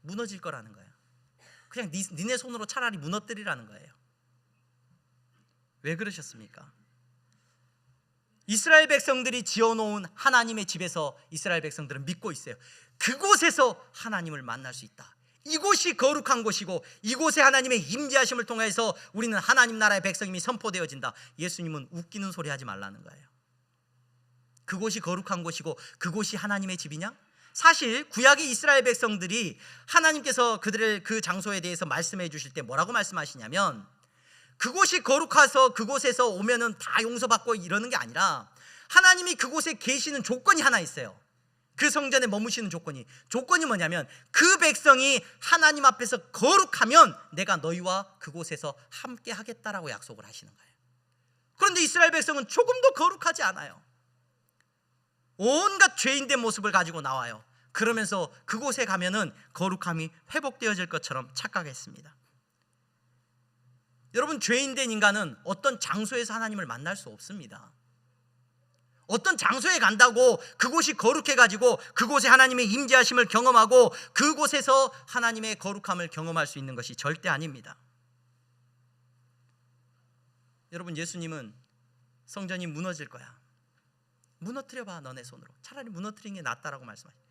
[SPEAKER 1] 무너질 거라는 거예요. 그냥 니네 손으로 차라리 무너뜨리라는 거예요. 왜 그러셨습니까? 이스라엘 백성들이 지어놓은 하나님의 집에서 이스라엘 백성들은 믿고 있어요. 그곳에서 하나님을 만날 수 있다. 이곳이 거룩한 곳이고 이곳에 하나님의 임재하심을 통해서 우리는 하나님 나라의 백성임이 선포되어진다. 예수님은 웃기는 소리 하지 말라는 거예요. 그곳이 거룩한 곳이고 그곳이 하나님의 집이냐? 사실 구약의 이스라엘 백성들이 하나님께서 그들의 그 장소에 대해서 말씀해 주실 때 뭐라고 말씀하시냐면 그곳이 거룩해서 그곳에서 오면은 다 용서받고 이러는 게 아니라 하나님이 그곳에 계시는 조건이 하나 있어요. 그 성전에 머무시는 조건이 뭐냐면 그 백성이 하나님 앞에서 거룩하면 내가 너희와 그곳에서 함께 하겠다라고 약속을 하시는 거예요. 그런데 이스라엘 백성은 조금도 거룩하지 않아요. 온갖 죄인된 모습을 가지고 나와요. 그러면서 그곳에 가면은 거룩함이 회복되어질 것처럼 착각했습니다. 여러분 죄인된 인간은 어떤 장소에서 하나님을 만날 수 없습니다. 어떤 장소에 간다고 그곳이 거룩해가지고 그곳에 하나님의 임재하심을 경험하고 그곳에서 하나님의 거룩함을 경험할 수 있는 것이 절대 아닙니다. 여러분 예수님은 성전이 무너질 거야. 무너뜨려봐 너네 손으로. 차라리 무너뜨리는 게 낫다라고 말씀하셨어요.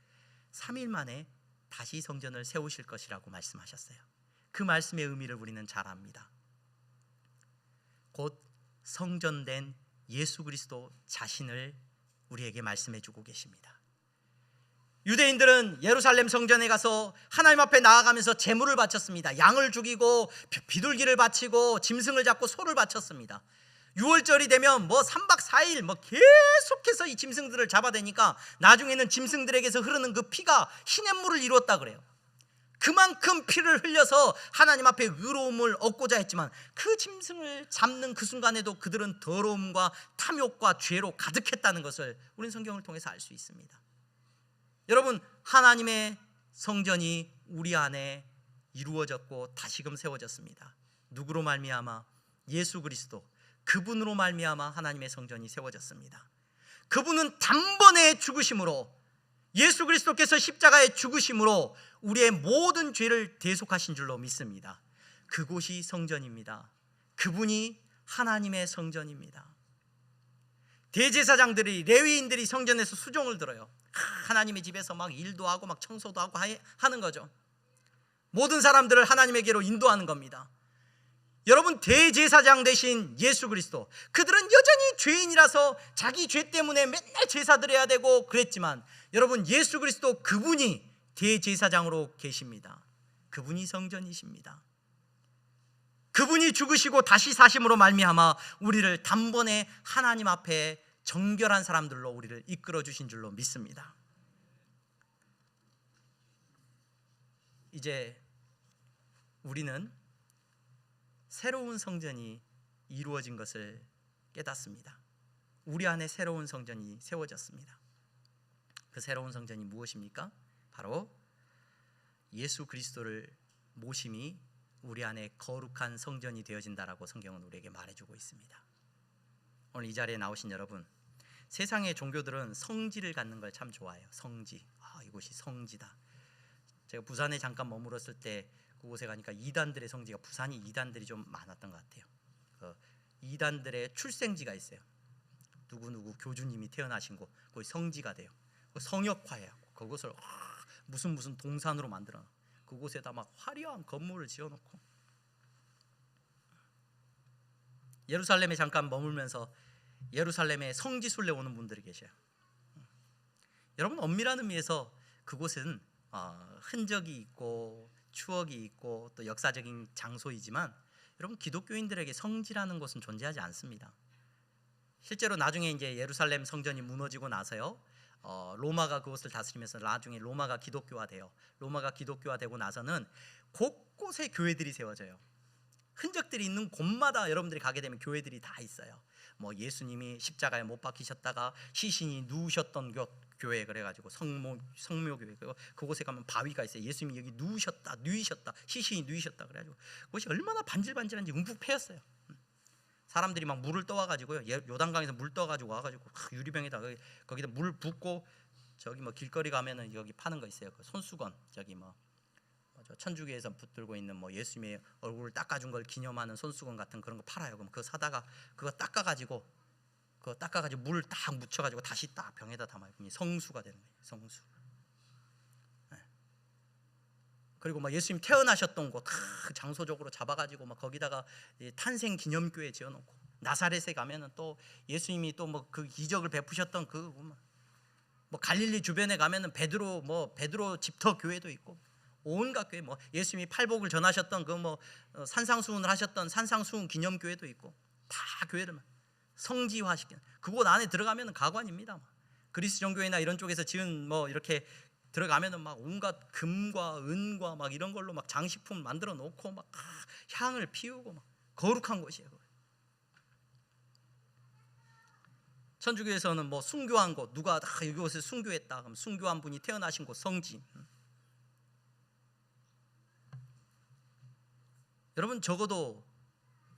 [SPEAKER 1] 3일 만에 다시 성전을 세우실 것이라고 말씀하셨어요. 그 말씀의 의미를 우리는 잘 압니다. 곧 성전된 예수 그리스도 자신을 우리에게 말씀해 주고 계십니다. 유대인들은 예루살렘 성전에 가서 하나님 앞에 나아가면서 제물을 바쳤습니다. 양을 죽이고 비둘기를 바치고 짐승을 잡고 소를 바쳤습니다. 6월절이 되면 3박 4일 계속해서 이 짐승들을 잡아대니까 나중에는 짐승들에게서 흐르는 그 피가 시냇물을 이루었다 그래요. 그만큼 피를 흘려서 하나님 앞에 의로움을 얻고자 했지만 그 짐승을 잡는 그 순간에도 그들은 더러움과 탐욕과 죄로 가득했다는 것을 우리는 성경을 통해서 알 수 있습니다. 여러분, 하나님의 성전이 우리 안에 이루어졌고 다시금 세워졌습니다. 누구로 말미암아? 예수 그리스도, 그분으로 말미암아 하나님의 성전이 세워졌습니다. 그분은 단번에 죽으심으로, 예수 그리스도께서 십자가에 죽으심으로 우리의 모든 죄를 대속하신 줄로 믿습니다. 그곳이 성전입니다. 그분이 하나님의 성전입니다. 대제사장들이, 레위인들이 성전에서 수종을 들어요. 하나님의 집에서 막 일도 하고 막 청소도 하고 하는 거죠. 모든 사람들을 하나님에게로 인도하는 겁니다. 여러분, 대제사장 되신 예수 그리스도, 그들은 여전히 죄인이라서 자기 죄 때문에 맨날 제사 드려야 되고 그랬지만, 여러분, 예수 그리스도 그분이 대제사장으로 계십니다. 그분이 성전이십니다. 그분이 죽으시고 다시 사심으로 말미암아 우리를 단번에 하나님 앞에 정결한 사람들로 우리를 이끌어 주신 줄로 믿습니다. 이제 우리는 새로운 성전이 이루어진 것을 깨닫습니다. 우리 안에 새로운 성전이 세워졌습니다. 그 새로운 성전이 무엇입니까? 바로 예수 그리스도를 모심이 우리 안에 거룩한 성전이 되어진다라고 성경은 우리에게 말해주고 있습니다. 오늘 이 자리에 나오신 여러분, 세상의 종교들은 성지를 갖는 걸 참 좋아해요. 성지, 이곳이 성지다. 제가 부산에 잠깐 머물었을 때 그곳에 가니까 이단들의 성지가, 부산이 이단들이 좀 많았던 것 같아요. 이단들의 출생지가 있어요. 누구누구 교주님이 태어나신 곳, 거기 성지가 돼요. 성역화해요. 그곳을 무슨 동산으로 만들어, 그곳에다 막 화려한 건물을 지어놓고, 예루살렘에 잠깐 머물면서 예루살렘에 성지순례 오는 분들이 계셔요. 여러분, 엄밀한 의미에서 그곳은 흔적이 있고 추억이 있고 또 역사적인 장소이지만, 여러분, 기독교인들에게 성지라는 것은 존재하지 않습니다. 실제로 나중에 이제 예루살렘 성전이 무너지고 나서요, 로마가 그곳을 다스리면서 나중에 로마가 기독교화돼요. 로마가 기독교화되고 나서는 곳곳에 교회들이 세워져요. 흔적들이 있는 곳마다 여러분들이 가게 되면 교회들이 다 있어요. 뭐 예수님이 십자가에 못 박히셨다가 시신이 누우셨던 교회, 그래가지고 성묘교회, 그곳에 가면 바위가 있어요. 예수님이 여기 누우셨다, 시신이 누이셨다 그래가지고 그것이 얼마나 반질반질한지 움푹 패였어요. 사람들이 막 물을 떠와가지고요, 요단강에서 물 떠가지고 와가지고 유리병에다 거기다 물 붓고, 저기 뭐 길거리 가면은 여기 파는 거 있어요. 그 손수건, 저기 뭐 천주교에서 붙들고 있는 뭐 예수님의 얼굴을 닦아준 걸 기념하는 손수건 같은 그런 거 팔아요. 그럼 그거 사다가 그거 닦아가지고 물을 딱 묻혀가지고 다시 딱 병에다 담아요. 그럼 성수가 되는 거예요. 성수. 네. 그리고 막 예수님 태어나셨던 곳 장소적으로 잡아가지고 막 거기다가 탄생 기념교회 지어놓고, 나사렛에 가면은 또 예수님이 또 뭐 그 기적을 베푸셨던 뭐 갈릴리 주변에 가면은 베드로 집터 교회도 있고, 온갖 교회, 뭐 예수님이 팔복을 전하셨던 그 뭐 산상수훈을 하셨던 산상수훈 기념교회도 있고, 다 교회를 성지화시키는, 그곳 안에 들어가면은 가관입니다. 그리스 종교회나 이런 쪽에서 지은 뭐 이렇게 들어가면은 막 온갖 금과 은과 막 이런 걸로 막 장식품 만들어 놓고 막 향을 피우고 막 거룩한 곳이에요. 천주교에서는 뭐 순교한 곳, 누가 다 이곳에 순교했다 그럼 순교한 분이 태어나신 곳 성지. 여러분, 적어도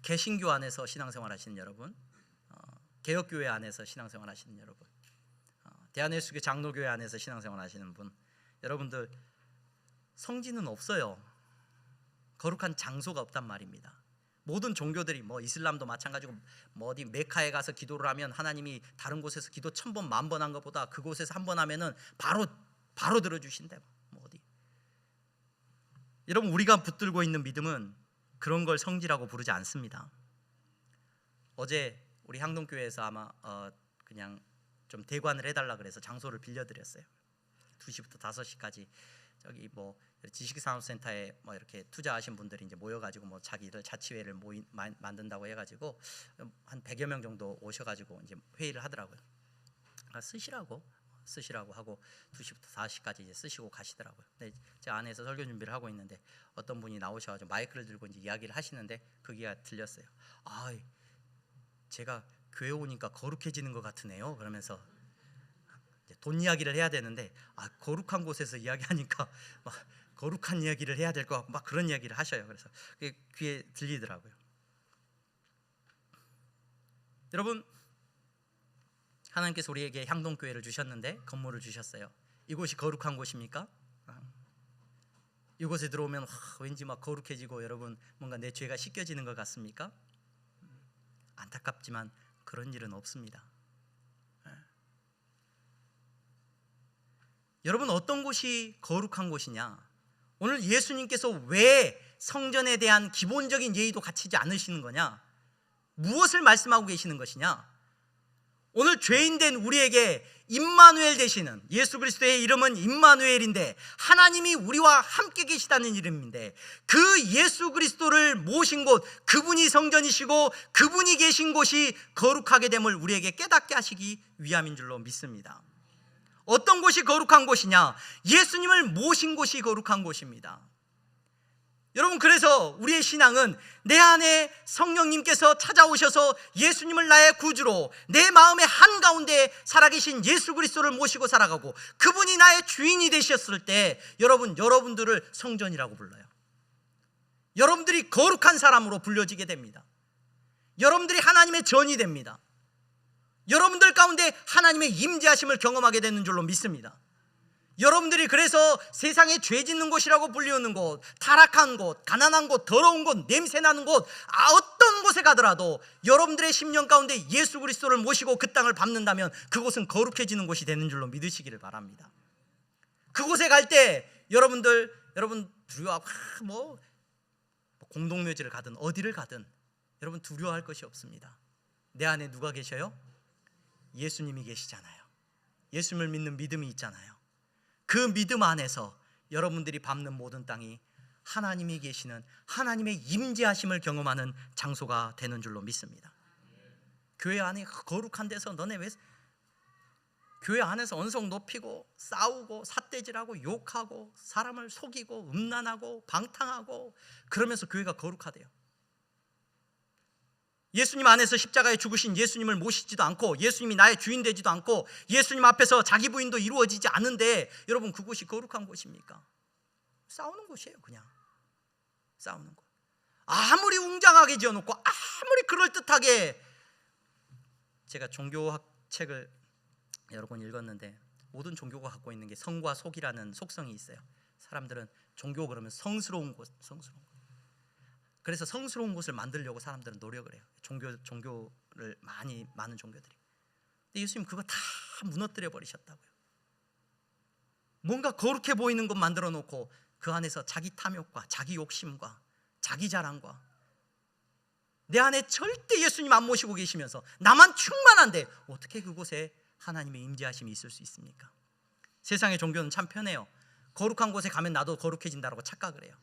[SPEAKER 1] 개신교 안에서 신앙생활 하시는 여러분, 개혁교회 안에서 신앙생활 하시는 여러분, 대한예수교 장로교회 안에서 신앙생활 하시는 분, 여러분들 성지는 없어요. 거룩한 장소가 없단 말입니다. 모든 종교들이, 뭐 이슬람도 마찬가지고, 뭐 어디 메카에 가서 기도를 하면 하나님이 다른 곳에서 기도 1000번, 10,000번 한 것보다 그곳에서 한 번 하면은 바로 들어주신대. 뭐 어디. 여러분, 우리가 붙들고 있는 믿음은 그런 걸 성지라고 부르지 않습니다. 어제 우리 향동교회에서 아마 그냥 좀 대관을 해달라 그래서 장소를 빌려드렸어요. 2시부터 5시까지 저기 뭐 지식산업센터에 뭐 이렇게 투자하신 분들이 이제 모여가지고 뭐 자기들 자치회를 만든다고 해가지고 한 100여 명 정도 오셔가지고 이제 회의를 하더라고요. 쓰시라고 쓰시라고 하고 2시부터 4시까지 이제 쓰시고 가시더라고요. 근데 제가 안에서 설교 준비를 하고 있는데 어떤 분이 나오셔가지고 마이크를 들고 이제 이야기를 하시는데 그게 들렸어요. 아, 제가 교회 오니까 거룩해지는 것 같으네요. 그러면서 돈 이야기를 해야 되는데 거룩한 곳에서 이야기하니까 막 거룩한 이야기를 해야 될 것 같고 막 그런 이야기를 하셔요. 그래서 그게 귀에 들리더라고요. 여러분, 하나님께서 우리에게 향동교회를 주셨는데 건물을 주셨어요. 이곳이 거룩한 곳입니까? 이곳에 들어오면 왠지 막 거룩해지고 여러분 뭔가 내 죄가 씻겨지는 것 같습니까? 안타깝지만 그런 일은 없습니다. 여러분, 어떤 곳이 거룩한 곳이냐? 오늘 예수님께서 왜 성전에 대한 기본적인 예의도 갖추지 않으시는 거냐? 무엇을 말씀하고 계시는 것이냐? 오늘 죄인된 우리에게 임마누엘 되시는 예수 그리스도의 이름은 임마누엘인데 하나님이 우리와 함께 계시다는 이름인데 그 예수 그리스도를 모신 곳, 그분이 성전이시고 그분이 계신 곳이 거룩하게 됨을 우리에게 깨닫게 하시기 위함인 줄로 믿습니다. 어떤 곳이 거룩한 곳이냐? 예수님을 모신 곳이 거룩한 곳입니다. 여러분, 그래서 우리의 신앙은 내 안에 성령님께서 찾아오셔서 예수님을 나의 구주로 내 마음의 한가운데 살아계신 예수 그리스도를 모시고 살아가고 그분이 나의 주인이 되셨을 때 여러분들을 성전이라고 불러요. 여러분들이 거룩한 사람으로 불려지게 됩니다. 여러분들이 하나님의 전이 됩니다. 여러분들 가운데 하나님의 임재하심을 경험하게 되는 줄로 믿습니다. 여러분들이 그래서 세상에 죄 짓는 곳이라고 불리우는 곳, 타락한 곳, 가난한 곳, 더러운 곳, 냄새나는 곳, 어떤 곳에 가더라도 여러분들의 심령 가운데 예수 그리스도를 모시고 그 땅을 밟는다면 그곳은 거룩해지는 곳이 되는 줄로 믿으시기를 바랍니다. 그곳에 갈 때 여러분 두려워, 공동묘지를 가든 어디를 가든 여러분 두려워할 것이 없습니다. 내 안에 누가 계셔요? 예수님이 계시잖아요. 예수님을 믿는 믿음이 있잖아요. 그 믿음 안에서 여러분들이 밟는 모든 땅이 하나님이 계시는 하나님의 임재하심을 경험하는 장소가 되는 줄로 믿습니다. 교회 안에 거룩한 데서 너네 왜 교회 안에서 언성 높이고 싸우고 삿대질하고 욕하고 사람을 속이고 음란하고 방탕하고 그러면서 교회가 거룩하대요. 예수님 안에서 십자가에 죽으신 예수님을 모시지도 않고 예수님이 나의 주인 되지도 않고 예수님 앞에서 자기 부인도 이루어지지 않은데 여러분 그곳이 거룩한 곳입니까? 싸우는 곳이에요. 그냥 싸우는 곳. 아무리 웅장하게 지어놓고 아무리 그럴듯하게, 제가 종교학 책을 여러 권 읽었는데 모든 종교가 갖고 있는 게 성과 속이라는 속성이 있어요. 사람들은 종교 그러면 성스러운 곳. 그래서 성스러운 곳을 만들려고 사람들은 노력을 해요. 종교를 많은 종교들이. 근데 예수님 그거 다 무너뜨려 버리셨다고요. 뭔가 거룩해 보이는 것 만들어 놓고 그 안에서 자기 탐욕과 자기 욕심과 자기 자랑과 내 안에 절대 예수님 안 모시고 계시면서 나만 충만한데 어떻게 그곳에 하나님의 임재하심이 있을 수 있습니까? 세상의 종교는 참 편해요. 거룩한 곳에 가면 나도 거룩해진다고 착각을 해요.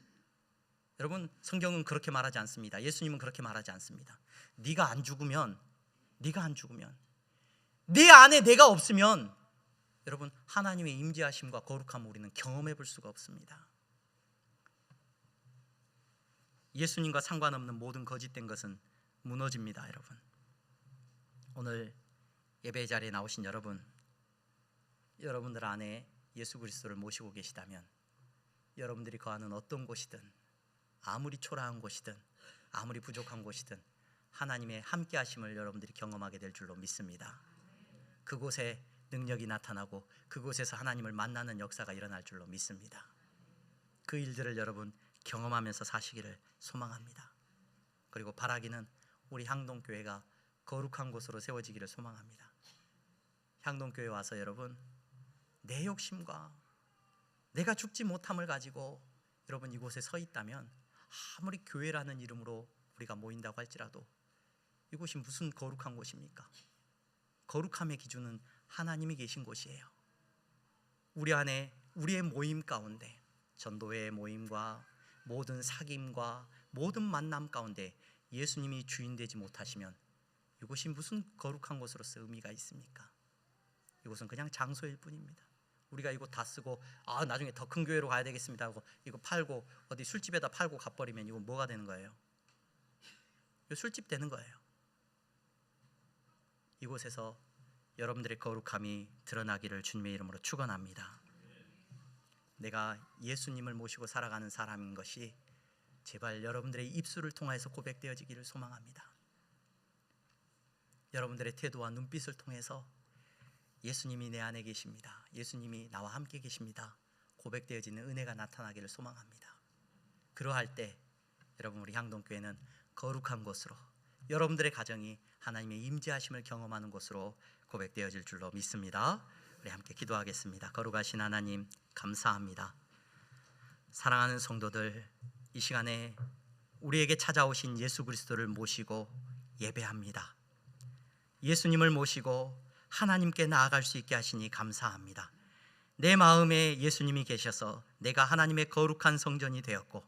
[SPEAKER 1] 여러분, 성경은 그렇게 말하지 않습니다. 예수님은 그렇게 말하지 않습니다. 네가 안 죽으면 내 안에 내가 없으면 여러분 하나님의 임재하심과 거룩함을 우리는 경험해 볼 수가 없습니다. 예수님과 상관없는 모든 거짓된 것은 무너집니다. 여러분, 오늘 예배 자리에 나오신 여러분들 안에 예수 그리스도를 모시고 계시다면 여러분들이 거하는 어떤 곳이든 아무리 초라한 곳이든 아무리 부족한 곳이든 하나님의 함께 하심을 여러분들이 경험하게 될 줄로 믿습니다. 그곳에 능력이 나타나고 그곳에서 하나님을 만나는 역사가 일어날 줄로 믿습니다. 그 일들을 여러분 경험하면서 사시기를 소망합니다. 그리고 바라기는 우리 향동교회가 거룩한 곳으로 세워지기를 소망합니다. 향동교회 와서 여러분 내 욕심과 내가 죽지 못함을 가지고 여러분 이곳에 서 있다면 아무리 교회라는 이름으로 우리가 모인다고 할지라도 이곳이 무슨 거룩한 곳입니까? 거룩함의 기준은 하나님이 계신 곳이에요. 우리 안에 우리의 모임 가운데 전도회의 모임과 모든 사귐과 모든 만남 가운데 예수님이 주인 되지 못하시면 이곳이 무슨 거룩한 곳으로서 의미가 있습니까? 이곳은 그냥 장소일 뿐입니다. 우리가 이곳 다 쓰고 나중에 더 큰 교회로 가야 되겠습니다 하고 이거 팔고 어디 술집에다 팔고 가버리면 이건 뭐가 되는 거예요? 이거 술집 되는 거예요. 이곳에서 여러분들의 거룩함이 드러나기를 주님의 이름으로 축원합니다. 내가 예수님을 모시고 살아가는 사람인 것이 제발 여러분들의 입술을 통해서 고백되어지기를 소망합니다. 여러분들의 태도와 눈빛을 통해서 예수님이 내 안에 계십니다, 예수님이 나와 함께 계십니다 고백되어지는 은혜가 나타나기를 소망합니다. 그러할 때 여러분, 우리 향동교회는 거룩한 곳으로, 여러분들의 가정이 하나님의 임재하심을 경험하는 곳으로 고백되어질 줄로 믿습니다. 우리 함께 기도하겠습니다. 거룩하신 하나님, 감사합니다. 사랑하는 성도들, 이 시간에 우리에게 찾아오신 예수 그리스도를 모시고 예배합니다. 예수님을 모시고 하나님께 나아갈 수 있게 하시니 감사합니다. 내 마음에 예수님이 계셔서 내가 하나님의 거룩한 성전이 되었고,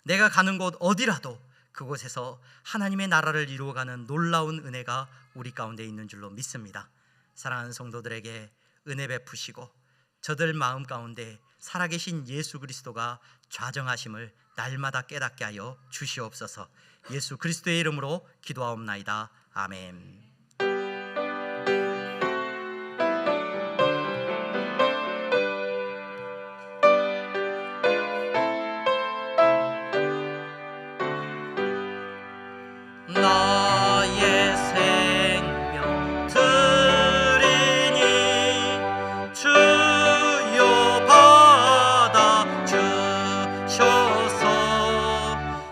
[SPEAKER 1] 내가 가는 곳 어디라도 그곳에서 하나님의 나라를 이루어가는 놀라운 은혜가 우리 가운데 있는 줄로 믿습니다. 사랑하는 성도들에게 은혜 베푸시고 저들 마음 가운데 살아계신 예수 그리스도가 좌정하심을 날마다 깨닫게 하여 주시옵소서. 예수 그리스도의 이름으로 기도하옵나이다. 아멘. 나의 생명 드리니 주여 받아 주셔서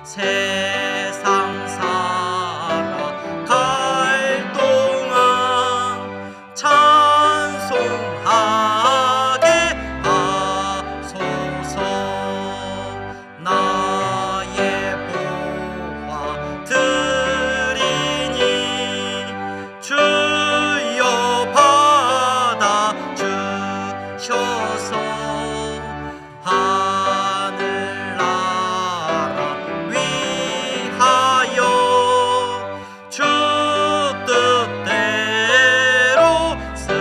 [SPEAKER 1] 세상 살아갈 동안 찬송하게 하소서. 나의 보화 주여 받아 주셔서 하늘나라 위하여 주 뜻대로 쓰소서.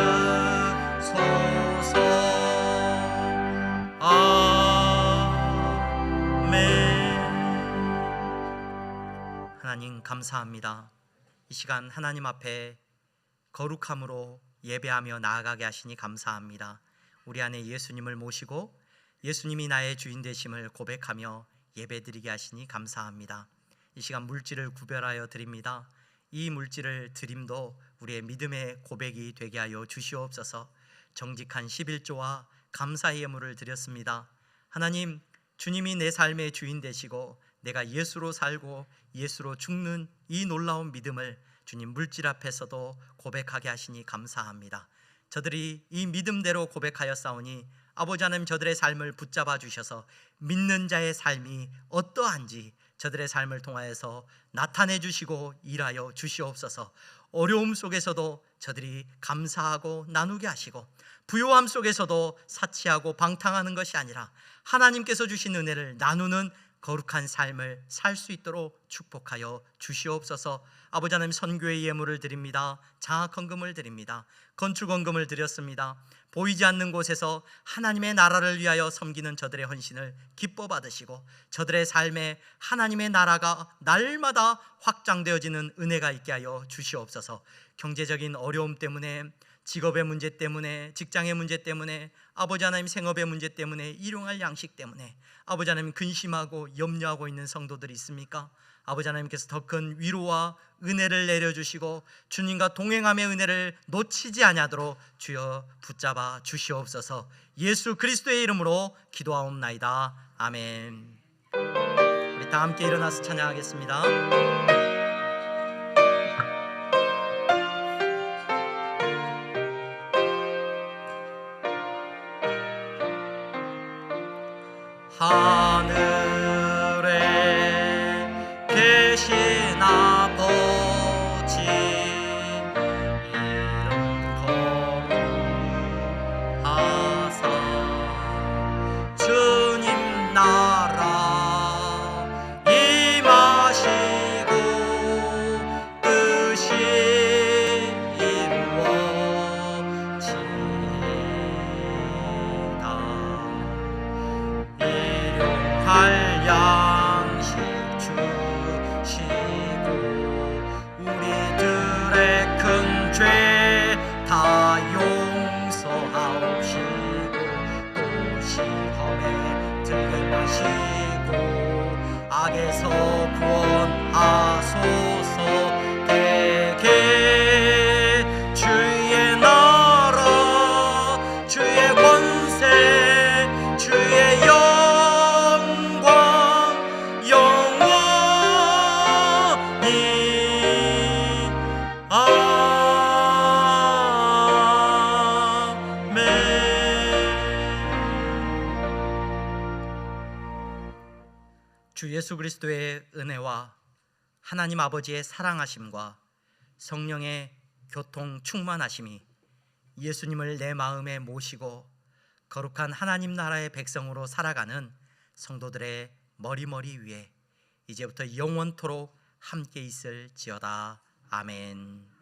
[SPEAKER 1] 아멘. 하나님 감사합니다. 이 시간 하나님 앞에 거룩함으로 예배하며 나아가게 하시니 감사합니다. 우리 안에 예수님을 모시고 예수님이 나의 주인 되심을 고백하며 예배드리게 하시니 감사합니다. 이 시간 물질을 구별하여 드립니다. 이 물질을 드림도 우리의 믿음의 고백이 되게 하여 주시옵소서. 정직한 11조와 감사의 예물을 드렸습니다. 하나님, 주님이 내 삶의 주인 되시고 내가 예수로 살고 예수로 죽는 이 놀라운 믿음을 주님 물질 앞에서도 고백하게 하시니 감사합니다. 저들이 이 믿음대로 고백하여 싸우니 아버지 하나님, 저들의 삶을 붙잡아 주셔서 믿는 자의 삶이 어떠한지 저들의 삶을 통하여서 나타내 주시고 일하여 주시옵소서. 어려움 속에서도 저들이 감사하고 나누게 하시고, 부요함 속에서도 사치하고 방탕하는 것이 아니라 하나님께서 주신 은혜를 나누는 거룩한 삶을 살 수 있도록 축복하여 주시옵소서. 아버지 하나님, 선교의 예물을 드립니다. 장학헌금을 드립니다. 건축헌금을 드렸습니다. 보이지 않는 곳에서 하나님의 나라를 위하여 섬기는 저들의 헌신을 기뻐 받으시고 저들의 삶에 하나님의 나라가 날마다 확장되어지는 은혜가 있게 하여 주시옵소서. 경제적인 어려움 때문에, 직업의 문제 때문에, 직장의 문제 때문에, 아버지 하나님 생업의 문제 때문에, 일용할 양식 때문에 아버지 하나님 근심하고 염려하고 있는 성도들이 있습니까? 아버지 하나님께서 더 큰 위로와 은혜를 내려주시고 주님과 동행함의 은혜를 놓치지 아니하도록 주여 붙잡아 주시옵소서. 예수 그리스도의 이름으로 기도하옵나이다. 아멘. 우리 다 함께 일어나서 찬양하겠습니다. 하늘에 계신 아버지, 이름 거룩하사 주님 나라 임하시고 뜻이 이루어지리. 용서하옵시고 또 시험에 들게 마시고 악에서 구원하소서. 대개 주의 나라 주의 권세 주의 영광 영원히 아멘. 주 예수 그리스도의 은혜와 하나님 아버지의 사랑하심과 성령의 교통 충만하심이 예수님을 내 마음에 모시고 거룩한 하나님 나라의 백성으로 살아가는 성도들의 머리머리 위에 이제부터 영원토록 함께 있을지어다. 아멘.